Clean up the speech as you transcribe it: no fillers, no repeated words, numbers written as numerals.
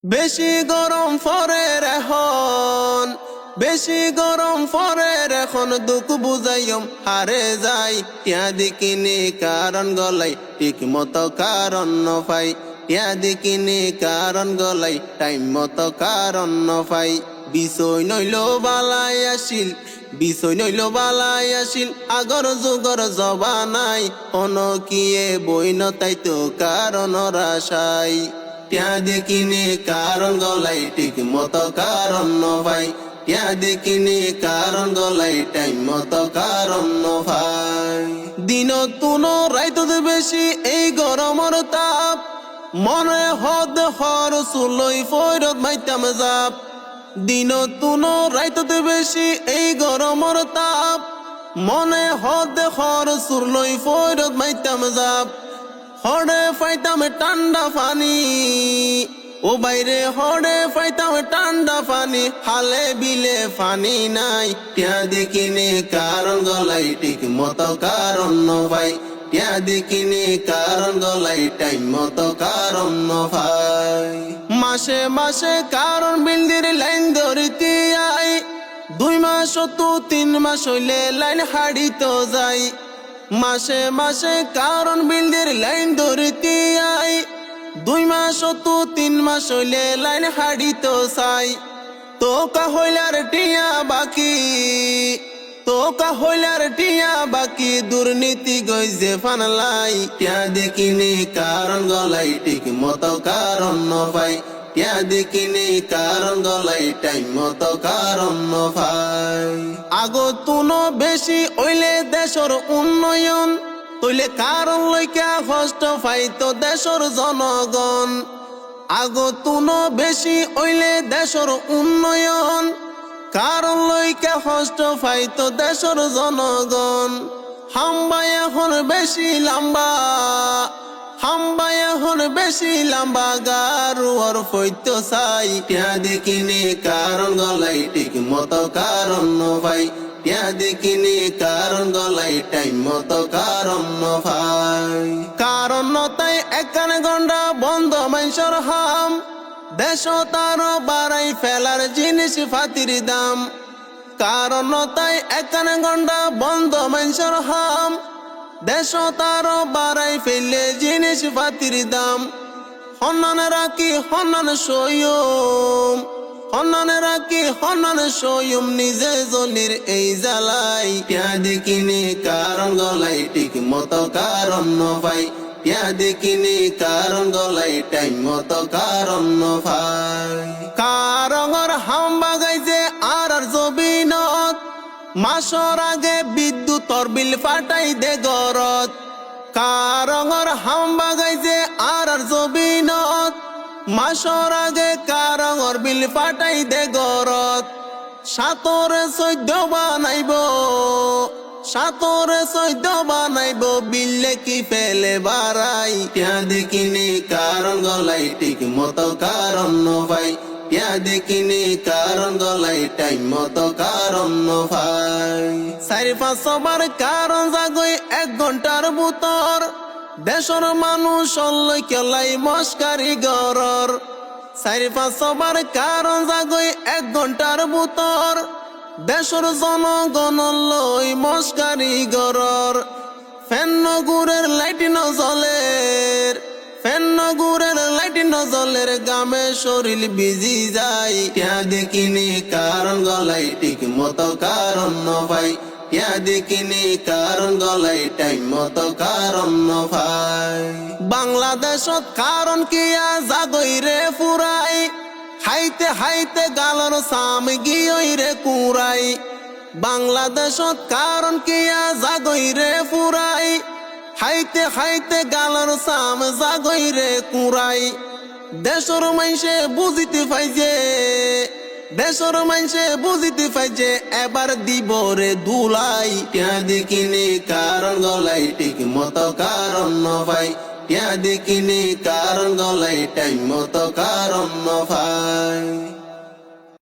বেশি গরম ফরের এখন, বেশি গরম ফরের এখন, দুঃখ বুঝাইম হারে যাই। টিয়া দিকিনি কারণ গলাই ঠিক মতো কারণ নফাই, টিয়া দিকিনি কারণ গলাই টাইম মতো কারণ নফাই। বিষয় নইল বালাই আসিল, বিষয় নইল বালাই আসিল, আগর যুগর জবানাই অন কিয়ে বইন তাই তো কারণ রাশাই। টিয়া দেখিনি কারণ গলাই ঠিক মতো কারণ নভাই, টিয়া দেখিনি কারণ গলাই টাইম মতো কারণ নভাই। দিন তুন রাইত বেশি এই গরমর তাপ, মনে হদ হর চুলই ফৈরত মাইতাম যাপ। দিন তুন রাইত বেশি এই গরমর তাপ, মনে হদ হর চুলই ফৈরত মাইতাম যাপ। হড়ে ফাইতাম ঠান্ডা পানি, ও বাইরে হড়ে ফাইতাম ঠান্ডা পানি, হালে বিলে পানি নাই। টিয়া দেখিনি কারণ গলাই ঠিক মতো কারণ নভাই, টিয়া দেখিনি কারণ গলাই টাইম মতো কারণ নভাই। মাসে মাসে কারণ বিল্ডির লাইন ধরিতে আই, 2 মাস তো 3 মাস হইলে লাইন হারিত যাই। মাসে মাসে কারণ বিল্ডের লাইন ধরিতে আই, 2 মাস তো 3 মাস হইলে লাইন হারিত চাই। তোকা হইলার টিয়া বাকি, তোকা হইলার টিয়া বাকি, দুর্নীতি গইছে ফানলাই। টিয়া দেখিনি কারণ গলাই ঠিক মতো কারণ নভাই, টিয়া দেখিনি কারণ গলাই টাইম মতো কারণ নভাই। আগো তুনো বেশি ওইলে দেশর উন্নয়ন, তইলে কারণ লইকা কষ্ট পাইতো দেশর জনগণ। আগো তুনো বেশি ওইলে দেশর উন্নয়ন, কারণ লইকা কষ্ট পাইতো দেশর জনগণ। হাম্বা এখন বেশি লম্বা, হাম্বা এখন বেশি লম্বা, গারুয়ার ফইত চাই। টিয়া দেখিনি কারণ গলাই ঠিক মতো কারণ নভাই, টিয়া দেখিনি কারণ গলাই টাইম মতো কারণ নভাই। কারণ নতাই 1 ঘন্টা বন্ধ মাইসর হাম, দেশ তারও বাড়াই ফেলার জিনিস ফাতির দাম। কারণ নতাই 1 ঘন্টা বন্ধ মাইসর হাম, দেশ তারও বাড়াই ফেললে জিনিস পাতির দাম। হন্নান রাখি হন্নান সয়ুম, হন্নান রাখি হন্নান সয়ুম, নিজে জলির এই জ্বালাই। টিয়া দেখিনি কারণ গলাই ঠিক মতো কারণ নভাই, টিয়া দেখিনি কারণ গলাই টাইম মতো কারণ নভাই। কারণর হাম্বা গাইছে আর জবিনত, মাসর আগে বিদ্যুৎর বিল ফাটাই দে গরত। কারণর হাম্বা গাইছে আর জবিনত, মাসর আগে কারণর বিল ফাটাই দে গরত। 7-14 বানাইব, 7-14 বানাইব, বিলে কি ফেলে বাড়াই। টিয়া দেখিনি কারণ গলাই ঠিক মতো কারণ নভাই, টিয়া দেখিনি কারণ গলাই টাইম মতো কারণ নভাই। 4-5 বার কারণ জাগই 1 ঘন্টার বুতর, দেশর মানুষ লই কেলাই মস্কারি গরর। 4-5 বার কারণ জাগই 1 ঘন্টার বুতর, দেশর জনগণ লই মস্কারি গরর। ফ্যান নগুরের লাইট নজলের, ফ্যান নগুরের লাইট নজলের, গামে শরীর ভিজি যায়। টিয়া দেখিনি কারণ গলাই ঠিক মতো কারণ নভাই, টিয়া দেখিনি কারণ গলাই টাইম মতো কারণ নভাই। বাংলাদেশত কারণ কিয়া জাগই রে ফুরাই, হাইতে হাইতে গালর সাম গিয়ই রে কুড়াই। বাংলাদেশত কারণ কিয়া জাগই রে ফুরাই, হাইতে হাইতে গালর সাম জাগই রে কুড়াই। দেশর মাইসে বুঝিতে পাইছে, দেশর মাইসে বুঝিতে পাইছে, এবার দিব রে দুলাই। টিয়া দেখিনি কারণ গলাই ঠিক মতো কারণ নভাই, টিয়া দেখিনি কারণ গলাই টাইম মতো কারণ নভাই।